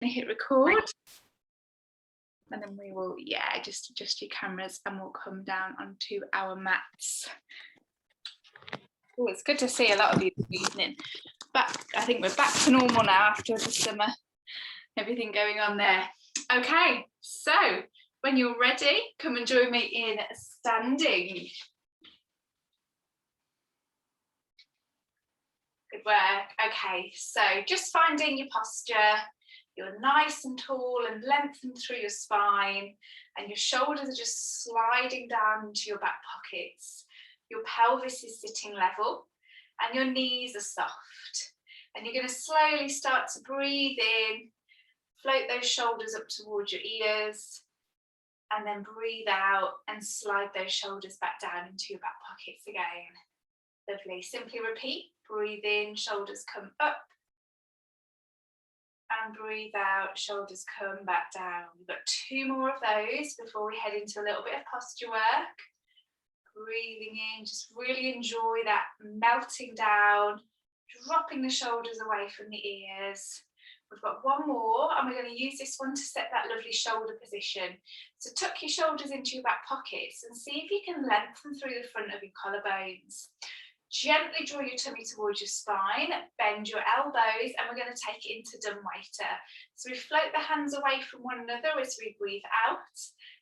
me hit record. And then we will, just adjust your cameras and we'll come down onto our mats. Oh, it's good to see a lot of you this evening. I think we're back to normal now after the summer, everything going on there. Okay, so when you're ready, come and join me in standing. Good work. Okay, so just finding your posture. You're nice and tall and lengthened through your spine, and your shoulders are just sliding down into your back pockets. Your pelvis is sitting level and your knees are soft. And you're going to slowly start to breathe in, float those shoulders up towards your ears, and then breathe out and slide those shoulders back down into your back pockets again. Lovely. Simply repeat. Breathe in, shoulders come up. And breathe out, shoulders come back down. We've got 2 more of those before we head into a little bit of posture work. Breathing in, just really enjoy that melting down, dropping the shoulders away from the ears. We've got 1 more, and we're going to use this one to set that lovely shoulder position. So tuck your shoulders into your back pockets and see if you can lengthen through the front of your collarbones. Gently draw your tummy towards your spine, bend your elbows, and we're going to take it into Dumbwaiter. So we float the hands away from one another as we breathe out,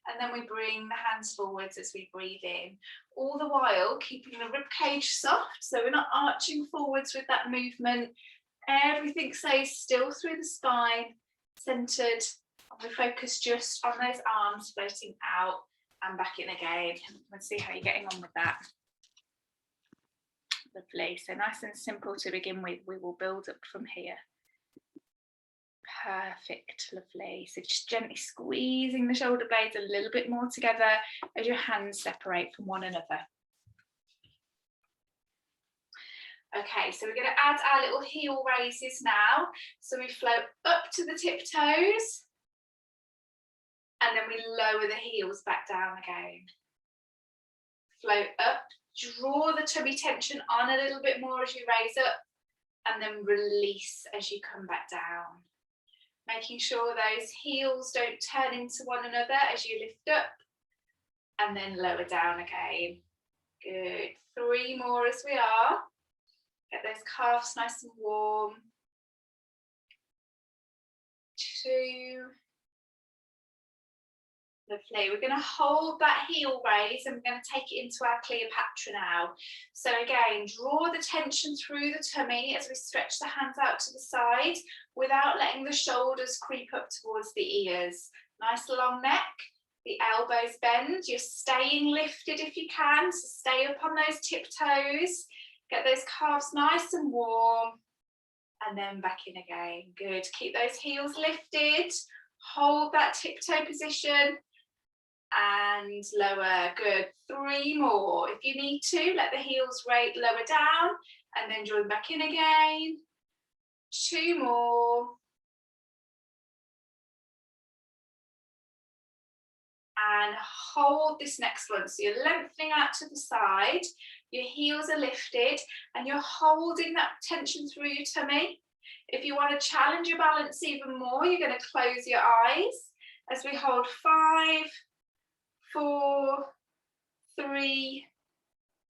and then we bring the hands forwards as we breathe in. All the while keeping the rib cage soft, so we're not arching forwards with that movement. Everything stays still through the spine, centered, and we focus just on those arms floating out and back in again. Let's see how you're getting on with that. Lovely. So nice and simple to begin with. We will build up from here. Perfect. Lovely. So just gently squeezing the shoulder blades a little bit more together as your hands separate from one another. Okay, so we're going to add our little heel raises now. So we float up to the tiptoes and then we lower the heels back down again. Float up, draw the tummy tension on a little bit more as you raise up, and then release as you come back down. Making sure those heels don't turn into one another as you lift up, and then lower down again. Good. 3 more as we are. Get those calves nice and warm. 2. Lovely. We're going to hold that heel raise and we're going to take it into our Cleopatra now. So again, draw the tension through the tummy as we stretch the hands out to the side without letting the shoulders creep up towards the ears. Nice long neck, the elbows bend. You're staying lifted if you can, so stay up on those tiptoes. Get those calves nice and warm, and then back in again. Good. Keep those heels lifted. Hold that tiptoe position and lower. Good. 3 more. If you need to, let the heels lower down and then join back in again. 2 more. And hold this next one. So you're lengthening out to the side, your heels are lifted, and you're holding that tension through your tummy. If you want to challenge your balance even more, you're going to close your eyes as we hold 5, 4, 3,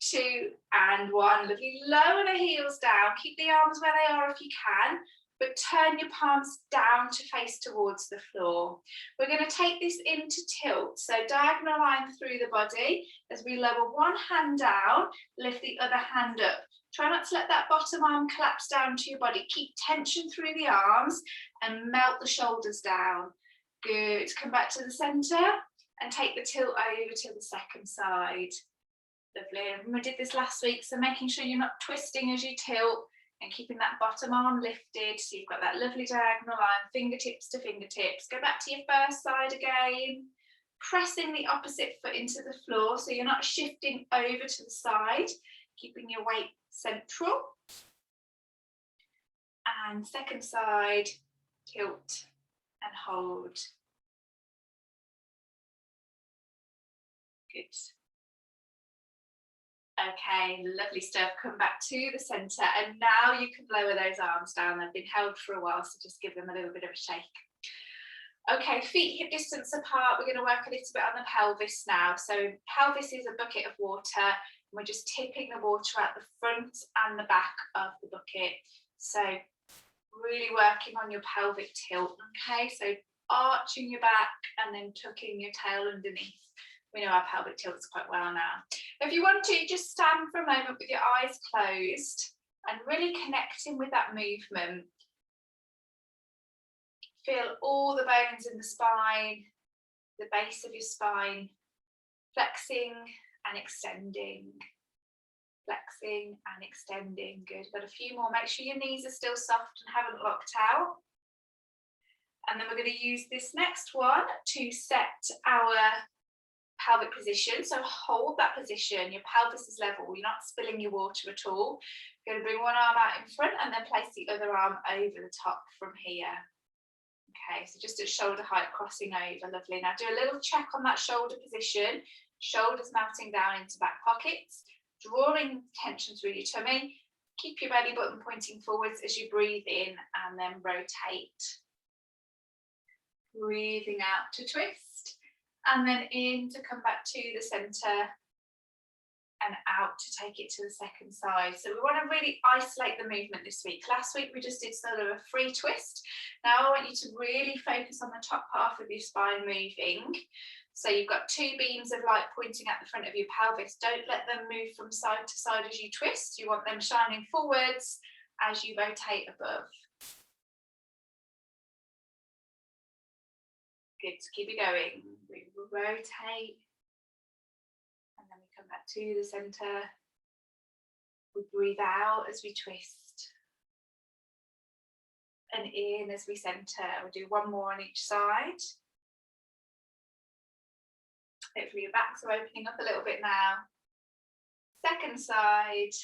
2, and 1. Lovely. Lower the heels down. Keep the arms where they are if you can, but turn your palms down to face towards the floor. We're going to take this into tilt, so diagonal line through the body as we lower one hand down, lift the other hand up. Try not to let that bottom arm collapse down to your body. Keep tension through the arms and melt the shoulders down. Good. Come back to the centre and take the tilt over to the second side. Lovely. We did this last week, so making sure you're not twisting as you tilt and keeping that bottom arm lifted. So you've got that lovely diagonal line, fingertips to fingertips. Go back to your first side again. Pressing the opposite foot into the floor so you're not shifting over to the side. Keeping your weight central. And second side, tilt and hold. Good. Okay, lovely stuff. Come back to the centre, and now you can lower those arms down. They've been held for a while, so just give them a little bit of a shake. Okay, feet hip distance apart. We're going to work a little bit on the pelvis now. So pelvis is a bucket of water, and we're just tipping the water out the front and the back of the bucket. So really working on your pelvic tilt. Okay, so arching your back and then tucking your tail underneath. We know our pelvic tilts quite well now. If you want to, just stand for a moment with your eyes closed and really connecting with that movement. Feel all the bones in the spine, the base of your spine, flexing and extending, flexing and extending. Good, got a few more. Make sure your knees are still soft and haven't locked out. And then we're going to use this next one to set our pelvic position. So hold that position, your pelvis is level, you're not spilling your water at all. You're going to bring one arm out in front and then place the other arm over the top from here. Okay, so just at shoulder height, crossing over, lovely. Now do a little check on that shoulder position, shoulders melting down into back pockets, drawing tension through your tummy. Keep your belly button pointing forwards as you breathe in and then rotate. Breathing out to twist and then in to come back to the centre and out to take it to the second side. So we want to really isolate the movement this week. Last week we just did sort of a free twist. Now I want you to really focus on the top half of your spine moving. So you've got two beams of light pointing at the front of your pelvis. Don't let them move from side to side as you twist. You want them shining forwards as you rotate above. Good, so keep it going. We will rotate. And then we come back to the centre. We breathe out as we twist. And in as we centre. We'll do one more on each side. Hopefully your backs are opening up a little bit now. Second side.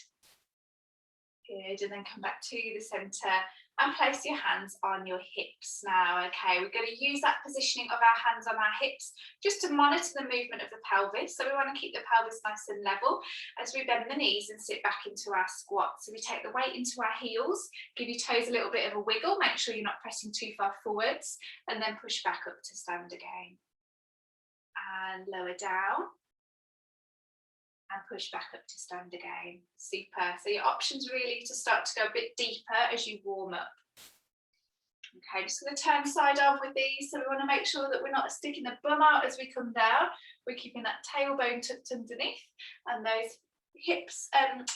Good, and then come back to the centre and place your hands on your hips now. Okay, we're going to use that positioning of our hands on our hips just to monitor the movement of the pelvis. So we want to keep the pelvis nice and level as we bend the knees and sit back into our squat. So we take the weight into our heels, give your toes a little bit of a wiggle, make sure you're not pressing too far forwards, and then push back up to stand again. And lower down. And push back up to stand again. Super. So your options really to start to go a bit deeper as you warm up. Okay, just going to turn side on with these. So we want to make sure that we're not sticking the bum out as we come down. We're keeping that tailbone tucked underneath and those hips,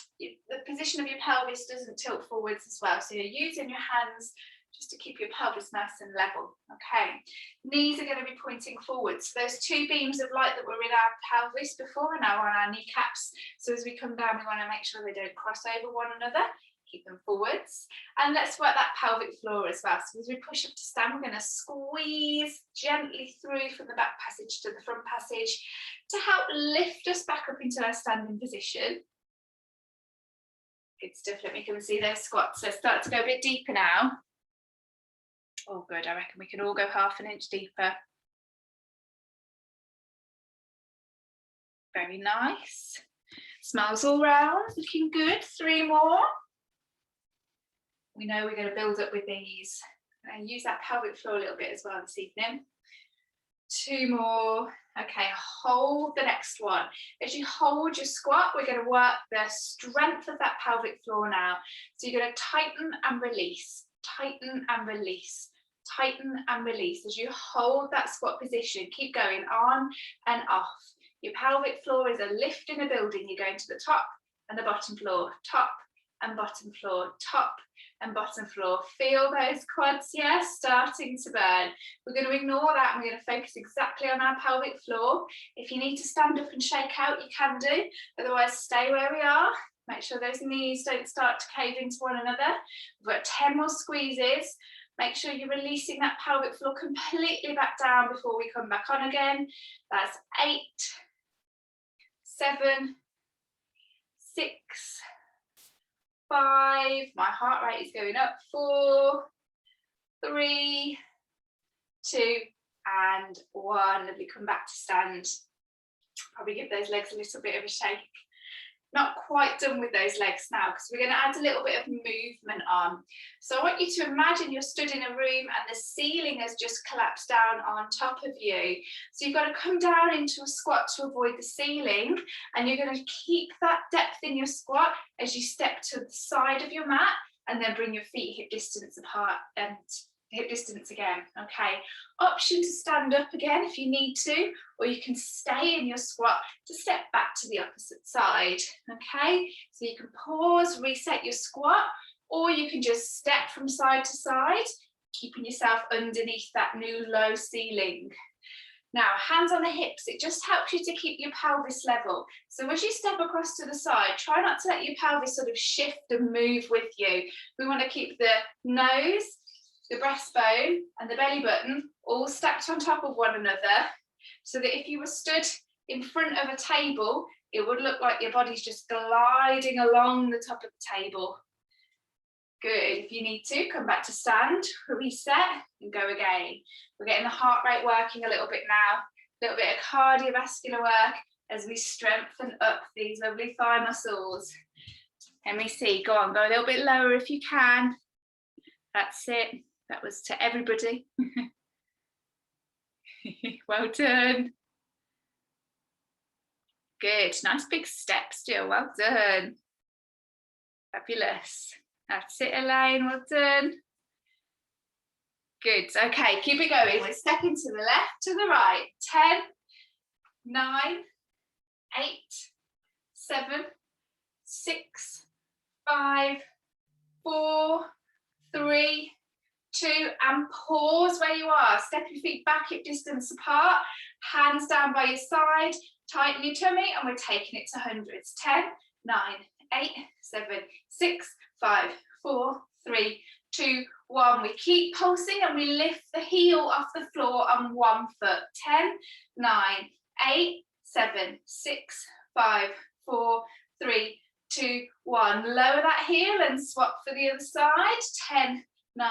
the position of your pelvis doesn't tilt forwards as well. So you're using your hands just to keep your pelvis nice and level. Okay, knees are going to be pointing forwards. So those two beams of light that were in our pelvis before are now on our kneecaps. So as we come down, we want to make sure they don't cross over one another. Keep them forwards. And let's work that pelvic floor as well. So as we push up to stand, we're going to squeeze gently through from the back passage to the front passage to help lift us back up into our standing position. Good stuff. Let me come and see those squats. Let's start to go a bit deeper now. Oh, good. I reckon we can all go half an inch deeper. Very nice. Smiles all round. Looking good. 3 more. We know we're going to build up with these. And use that pelvic floor a little bit as well this evening. 2 more. Okay, hold the next one. As you hold your squat, we're going to work the strength of that pelvic floor now. So you're going to tighten and release. Tighten and release. Tighten and release. As you hold that squat position, keep going on and off. Your pelvic floor is a lift in a building. You're going to the top and the bottom floor, top and bottom floor, top and bottom floor. Feel those quads, yes, starting to burn. We're going to ignore that and we're going to focus exactly on our pelvic floor. If you need to stand up and shake out, you can do. Otherwise, stay where we are. Make sure those knees don't start to cave into one another. We've got 10 more squeezes. Make sure you're releasing that pelvic floor completely back down before we come back on again. That's 8, 7, 6, 5. My heart rate is going up. 4, 3, 2, and 1. Lovely. Come back to stand. Probably give those legs a little bit of a shake. Not quite done with those legs now, because we're going to add a little bit of movement on. So I want you to imagine you're stood in a room and the ceiling has just collapsed down on top of you. So you've got to come down into a squat to avoid the ceiling, and you're going to keep that depth in your squat as you step to the side of your mat, and then bring your feet hip distance apart and hip distance again. Okay, option to stand up again if you need to, or you can stay in your squat to step back to the opposite side. Okay, so you can pause, reset your squat, or you can just step from side to side, keeping yourself underneath that new low ceiling. Now, hands on the hips, it just helps you to keep your pelvis level. So as you step across to the side, try not to let your pelvis sort of shift and move with you. We want to keep the nose, the breastbone and the belly button all stacked on top of one another, so that if you were stood in front of a table, it would look like your body's just gliding along the top of the table. Good. If you need to, come back to stand, reset and go again. We're getting the heart rate working a little bit now, a little bit of cardiovascular work as we strengthen up these lovely thigh muscles. Let me see, go on, go a little bit lower if you can. That's it. That was to everybody. Well done. Good, nice big step still, well done. Fabulous. That's it, Elaine, well done. Good, okay, keep it going. We're stepping to the left, to the right. 10, 9, 8, 7, 6, 5, 4, 3, 2, and pause where you are. Step your feet back hip distance apart, hands down by your side, tighten your tummy, and we're taking it to hundreds. 10, 9, 8, 7, 6, 5, 4, 3, 2, 1. We keep pulsing and we lift the heel off the floor on one foot. 10, 9, 8, 7, 6, 5, 4, 3, 2, 1. Lower that heel and swap for the other side. 10, 9,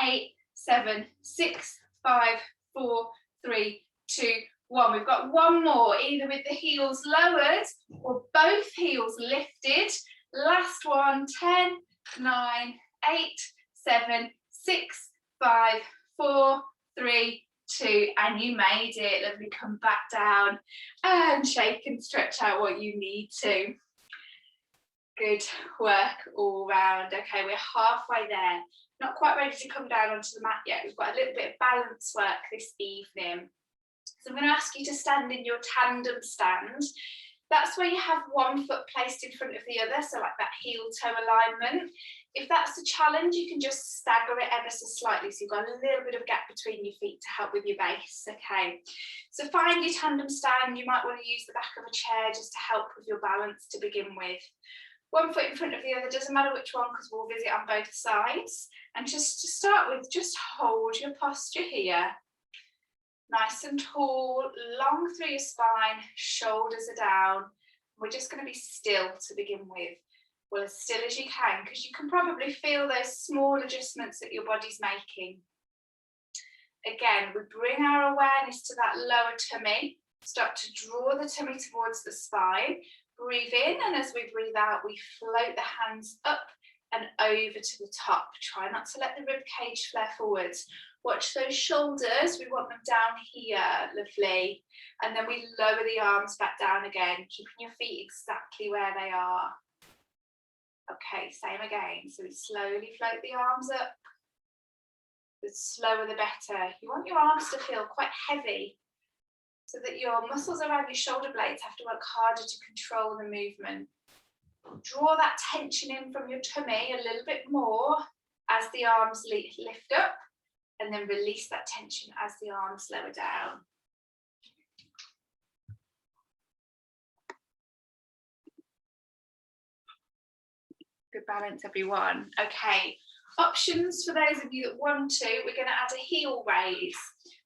8, 7, 6, 5, 4, 3, 2, 1. We've got one more, either with the heels lowered or both heels lifted. Last one. 10, 9, 8, 7, 6, 5, 4, 3, 2, and you made it. Lovely. Come back down and shake and stretch out what you need to. Good work all round. Okay, we're halfway there. Not quite ready to come down onto the mat yet. We've got a little bit of balance work this evening. So I'm going to ask you to stand in your tandem stand. That's where you have one foot placed in front of the other, so like that heel-toe alignment. If that's a challenge, you can just stagger it ever so slightly, so you've got a little bit of gap between your feet to help with your base. Okay, so find your tandem stand. You might want to use the back of a chair just to help with your balance to begin with. One foot in front of the other, doesn't matter which one, because we'll visit on both sides. And just to start with, just hold your posture here. Nice and tall, long through your spine, shoulders are down. We're just going to be still to begin with. Well, as still as you can, because you can probably feel those small adjustments that your body's making. Again, we bring our awareness to that lower tummy, start to draw the tummy towards the spine. Breathe in, and as we breathe out, we float the hands up and over to the top. Try not to let the rib cage flare forwards. Watch those shoulders, we want them down here, lovely. And then we lower the arms back down again, keeping your feet exactly where they are. Okay, same again. So we slowly float the arms up. The slower the better. You want your arms to feel quite heavy, so that your muscles around your shoulder blades have to work harder to control the movement. Draw that tension in from your tummy a little bit more as the arms lift up, and then release that tension as the arms lower down. Good balance, everyone. Okay, options for those of you that want to, we're going to add a heel raise.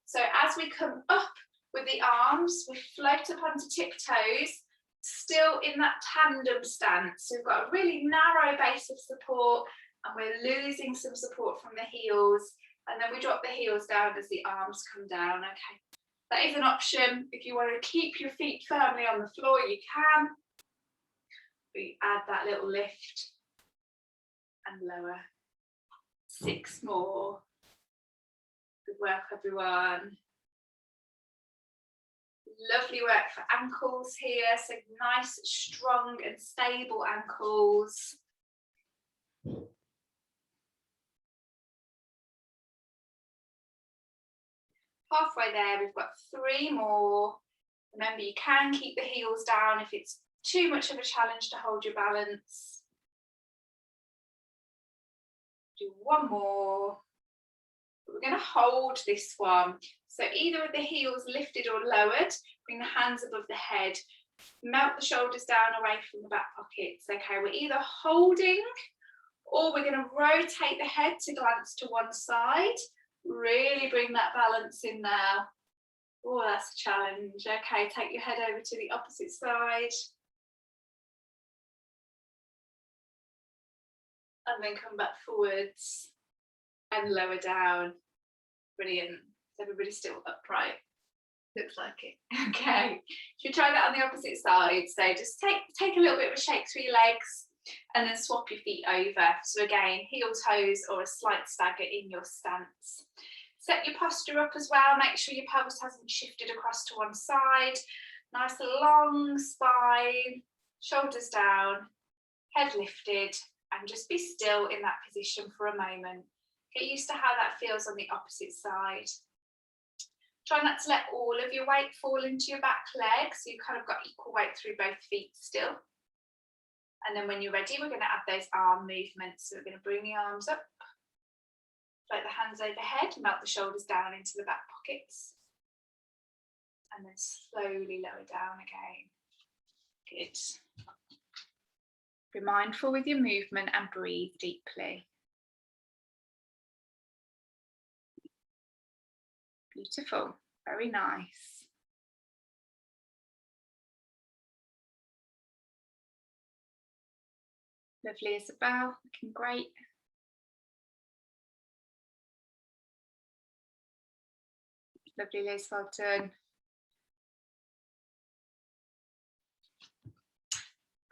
So as we come up with the arms, we float up onto tiptoes, still in that tandem stance. So we've got a really narrow base of support, and we're losing some support from the heels. And then we drop the heels down as the arms come down. Okay, that is an option. If you want to keep your feet firmly on the floor, you can. We add that little lift and lower. 6 more. Good work, everyone. Lovely work for ankles here. So nice, strong and stable ankles. Halfway there, we've got 3 more. Remember, you can keep the heels down if it's too much of a challenge to hold your balance. Do 1 more. We're going to hold this one. So either with the heels lifted or lowered, bring the hands above the head, melt the shoulders down away from the back pockets. Okay, we're either holding or we're going to rotate the head to glance to one side. Really bring that balance in now. Oh, that's a challenge. Okay, take your head over to the opposite side. And then come back forwards and lower down. Brilliant. Is everybody still upright? Looks like it. Okay. Should we try that on the opposite side? So just take a little bit of a shake through your legs and then swap your feet over. So again, heel toes or a slight stagger in your stance. Set your posture up as well. Make sure your pelvis hasn't shifted across to one side. Nice long spine, shoulders down, head lifted, and just be still in that position for a moment. Get used to how that feels on the opposite side. Try not to let all of your weight fall into your back leg, so you've kind of got equal weight through both feet still. And then when you're ready, we're going to add those arm movements. So we're going to bring the arms up, float the hands overhead, melt the shoulders down into the back pockets. And then slowly lower down again. Good. Be mindful with your movement and breathe deeply. Beautiful, very nice. Lovely, Isabel, looking great. Lovely, Liz, well done.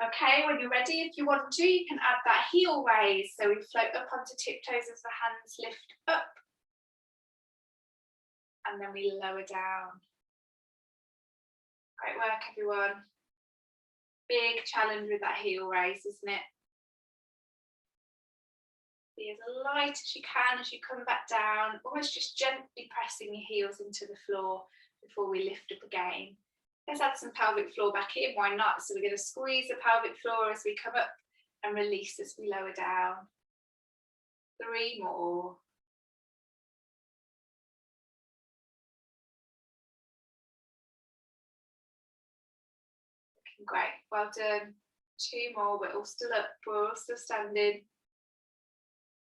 Okay, when you're ready, if you want to, you can add that heel raise. So we float up onto tiptoes as the hands lift up. And then we lower down. Great work, everyone. Big challenge with that heel raise, isn't it? Be as light as you can as you come back down, almost just gently pressing your heels into the floor before we lift up again. Let's add some pelvic floor back in, why not? So we're going to squeeze the pelvic floor as we come up and release as we lower down. 3 more. Looking great, well done. 2 more, we're all still up, we're all still standing.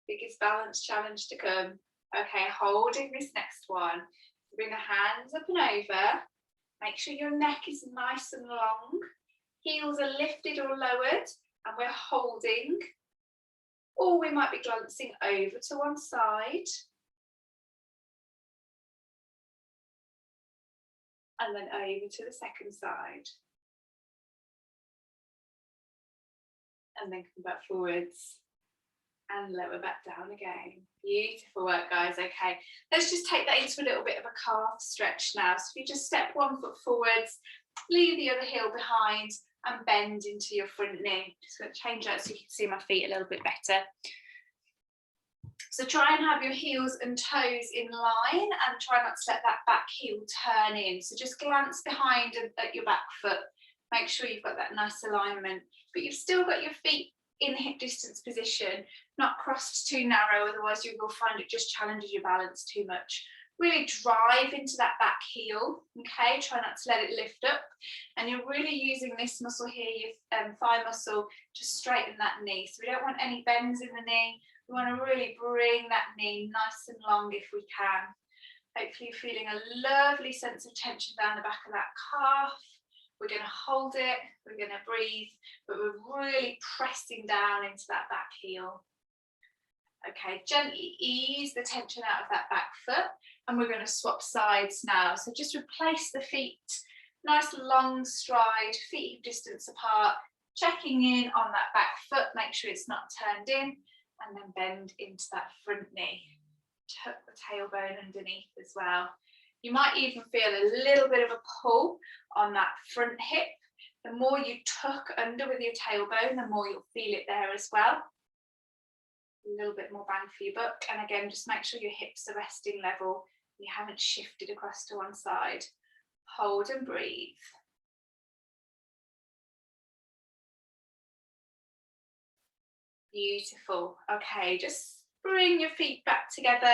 Biggest balance challenge to come. Okay, holding this next one. Bring the hands up and over. Make sure your neck is nice and long. Heels are lifted or lowered, and we're holding. Or we might be glancing over to one side. And then over to the second side. And then come back forwards. And lower back down again. Beautiful work, guys. Okay, let's just take that into a little bit of a calf stretch now. So if you just step 1 foot forwards, leave the other heel behind and bend into your front knee. Just going to change that so you can see my feet a little bit better. So try and have your heels and toes in line and try not to let that back heel turn in. So just glance behind at your back foot. Make sure you've got that nice alignment, but you've still got your feet in hip distance position, not crossed too narrow, otherwise you will find it just challenges your balance too much. Really drive into that back heel, okay? Try not to let it lift up. And you're really using this muscle here, your thigh muscle, to straighten that knee. So we don't want any bends in the knee. We want to really bring that knee nice and long if we can. Hopefully you're feeling a lovely sense of tension down the back of that calf. We're going to hold it, we're going to breathe, but we're really pressing down into that back heel. Okay, gently ease the tension out of that back foot, and we're going to swap sides now. So just replace the feet, nice long stride, feet distance apart, Checking in on that back foot, make sure it's not turned in, and then bend into that front knee. Tuck the tailbone underneath as well. You might even feel a little bit of a pull on that front hip. The more you tuck under with your tailbone, the more you'll feel it there as well. A little bit more bang for your buck. And again, just make sure your hips are resting level. You haven't shifted across to one side. Hold and breathe. Beautiful. Okay, just bring your feet back together.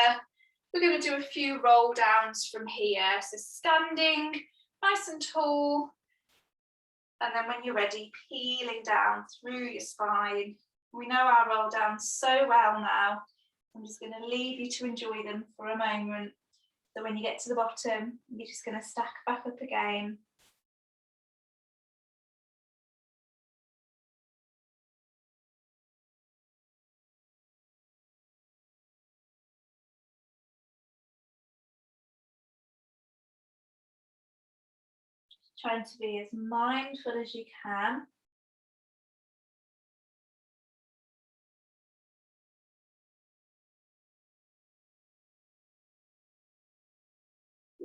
We're going to do a few roll downs from here. So standing nice and tall. And then when you're ready, peeling down through your spine. We know our roll downs so well now. I'm just going to leave you to enjoy them for a moment. So when you get to the bottom, you're just going to stack back up again. Trying to be as mindful as you can.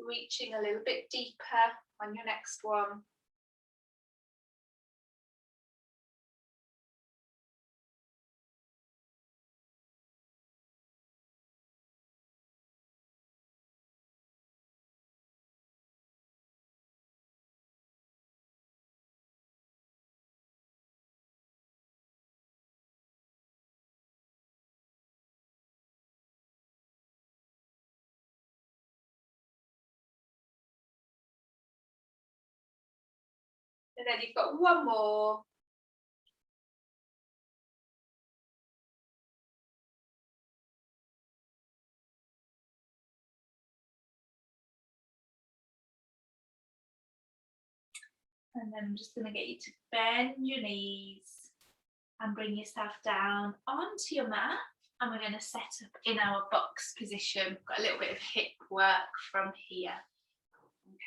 Reaching a little bit deeper on your next one. And then you've got one more. And then I'm just going to get you to bend your knees and bring yourself down onto your mat. And we're going to set up in our box position. We've got a little bit of hip work from here.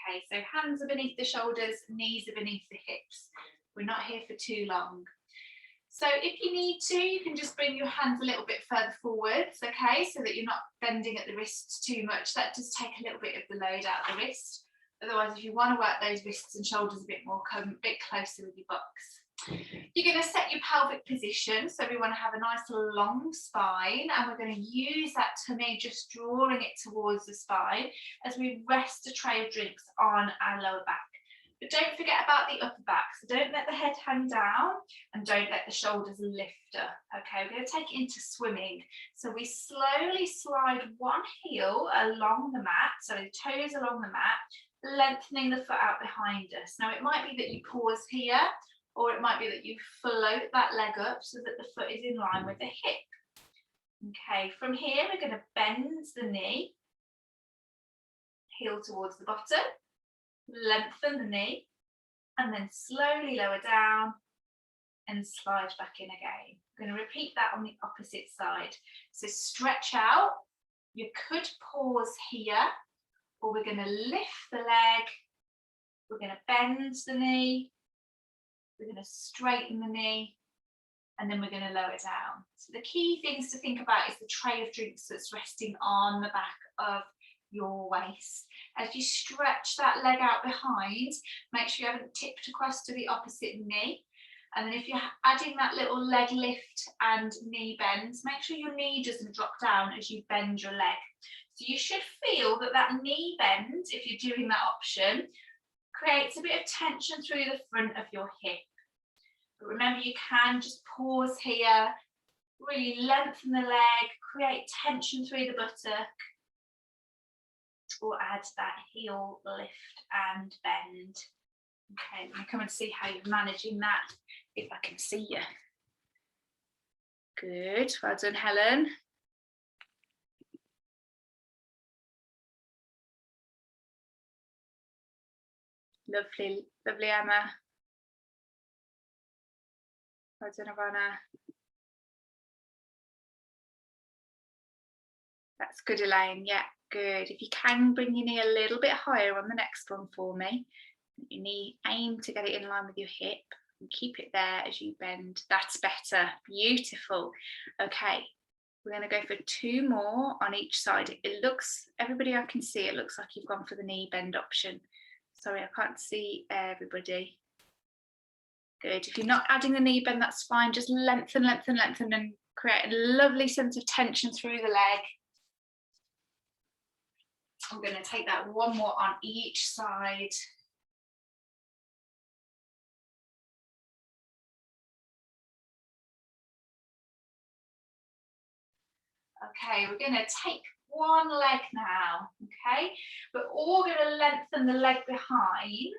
Okay, so hands are beneath the shoulders, knees are beneath the hips. We're not here for too long. So if you need to, you can just bring your hands a little bit further forwards, okay, so that you're not bending at the wrists too much. That does take a little bit of the load out of the wrist. Otherwise, if you want to work those wrists and shoulders a bit more, come a bit closer with your bucks. You're going to set your pelvic position, so we want to have a nice long spine, and we're going to use that tummy, just drawing it towards the spine as we rest a tray of drinks on our lower back. But don't forget about the upper back, so don't let the head hang down and don't let the shoulders lift up. Okay, we're going to take it into swimming. So we slowly slide one heel along the mat, so the toes along the mat, lengthening the foot out behind us. Now it might be that you pause here, or it might be that you float that leg up so that the foot is in line with the hip. Okay, from here we're going to bend the knee, heel towards the bottom, lengthen the knee, and then slowly lower down and slide back in again. I'm going to repeat that on the opposite side. So stretch out, you could pause here, or we're going to lift the leg, we're going to bend the knee, we're going to straighten the knee, and then we're going to lower down. So the key things to think about is the tray of drinks that's resting on the back of your waist. As you stretch that leg out behind, make sure you haven't tipped across to the opposite knee. And then if you're adding that little leg lift and knee bends, make sure your knee doesn't drop down as you bend your leg. So you should feel that that knee bend, if you're doing that option, creates a bit of tension through the front of your hip. But remember, you can just pause here, really lengthen the leg, create tension through the buttock, or add that heel lift and bend. Okay, I'm coming to see how you're managing that, if I can see you. Good, well done, Helen. Lovely, lovely, Emma. Well done, Ivana. That's good, Elaine. Yeah, good. If you can bring your knee a little bit higher on the next one for me. Your knee, aim to get it in line with your hip. And keep it there as you bend. That's better. Beautiful. Okay, we're going to go for 2 more on each side. It looks, everybody I can see, it looks like you've gone for the knee bend option. Sorry, I can't see everybody. Good. If you're not adding the knee bend, that's fine. Just lengthen, lengthen, lengthen, and create a lovely sense of tension through the leg. I'm going to take that 1 more on each side. Okay, we're going to take 1 leg now, okay? We're all going to lengthen the leg behind,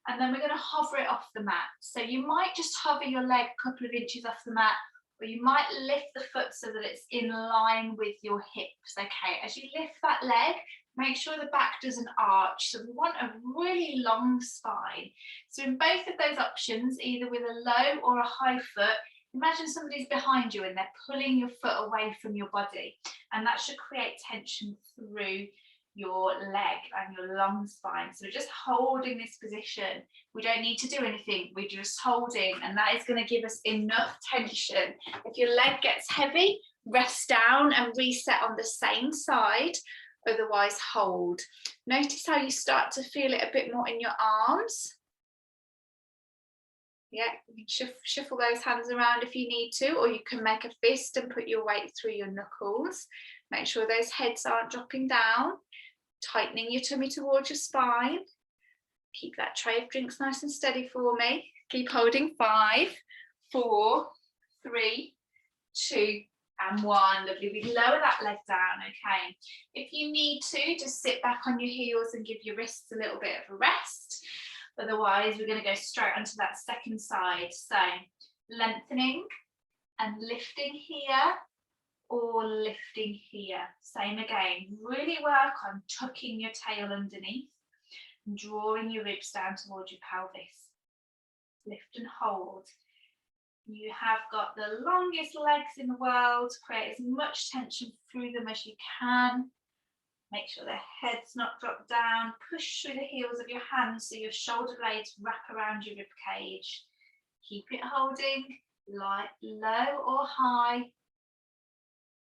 and then we're going to hover it off the mat. So you might just hover your leg a couple of inches off the mat, or you might lift the foot so that it's in line with your hips, okay? As you lift that leg, make sure the back doesn't arch. So we want a really long spine. So in both of those options, either with a low or a high foot, imagine somebody's behind you and they're pulling your foot away from your body, and that should create tension through your leg and your long spine. So we're just holding this position. We don't need to do anything, we're just holding, and that is going to give us enough tension. If your leg gets heavy, rest down and reset on the same side, otherwise hold. Notice how you start to feel it a bit more in your arms. Yeah, you can shuffle those hands around if you need to, or you can make a fist and put your weight through your knuckles. Make sure those heads aren't dropping down. Tightening your tummy towards your spine. Keep that tray of drinks nice and steady for me. Keep holding. 5, 4, 3, 2, and 1. Lovely. We lower that leg down, okay? If you need to, just sit back on your heels and give your wrists a little bit of a rest. Otherwise, we're going to go straight onto that second side. So lengthening and lifting here, or lifting here. Same again. Really work on tucking your tail underneath and drawing your ribs down towards your pelvis. Lift and hold. You have got the longest legs in the world. Create as much tension through them as you can. Make sure the head's not dropped down. Push through the heels of your hands so your shoulder blades wrap around your rib cage. Keep it holding, light, low or high.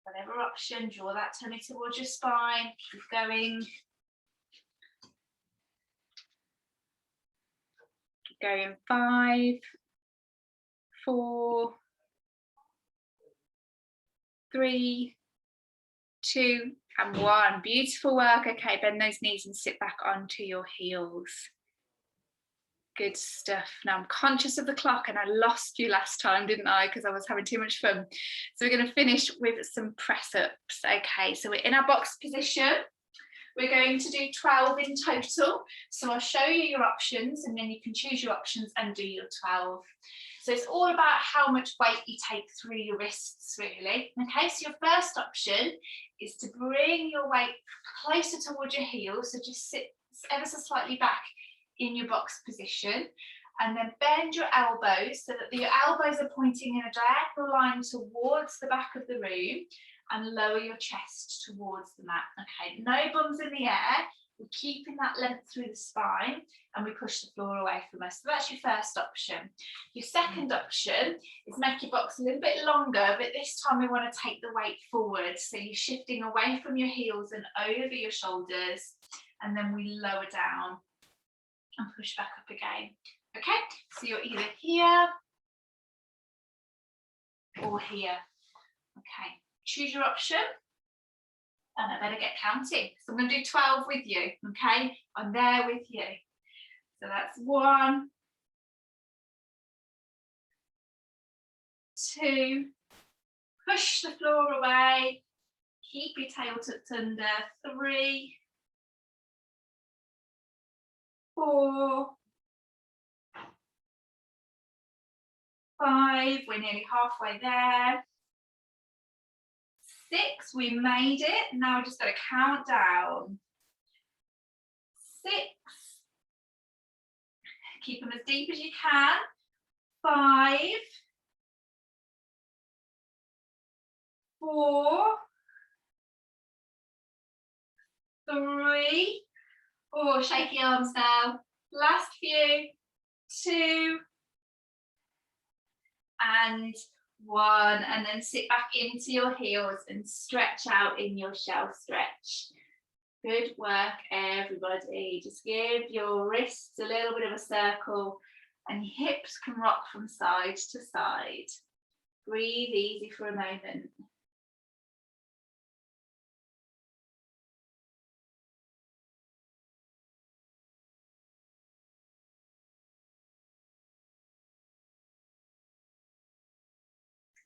Whatever option, draw that tummy towards your spine. Keep going. Keep going. 5, 4, 3, 2, and 1. Beautiful work. Okay, bend those knees and sit back onto your heels. Good stuff. Now I'm conscious of the clock, and I lost you last time, didn't I? Because I was having too much fun. So we're going to finish with some press ups. Okay, so we're in our box position. We're going to do 12 in total. So I'll show you your options, and then you can choose your options and do your 12. So it's all about how much weight you take through your wrists, really. Okay, so your first option is to bring your weight closer towards your heels. So just sit ever so slightly back in your box position, and then bend your elbows so that your elbows are pointing in a diagonal line towards the back of the room, and lower your chest towards the mat. Okay, no bums in the air. We're keeping that length through the spine, and we push the floor away from us. So that's your first option. Your second option is make your box a little bit longer, but this time we want to take the weight forward. So you're shifting away from your heels and over your shoulders, and then we lower down and push back up again. Okay, so you're either here or here. Okay, choose your option, and I better get counting. So I'm going to do 12 with you. Okay, I'm there with you. So that's 1, 2, push the floor away, keep your tail tucked under. 3, 4, 5, we're nearly halfway there. 6, we made it. Now we're just going to count down. 6, keep them as deep as you can. 5, 4, 3, oh, shaky arms now. Last few. 2, and 1, and then sit back into your heels and stretch out in your shell stretch. Good work, everybody. Just give your wrists a little bit of a circle and your hips can rock from side to side. Breathe easy for a moment.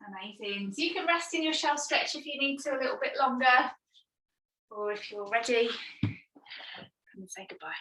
Amazing. So you can rest in your shell stretch if you need to a little bit longer, or if you're ready, come and say goodbye.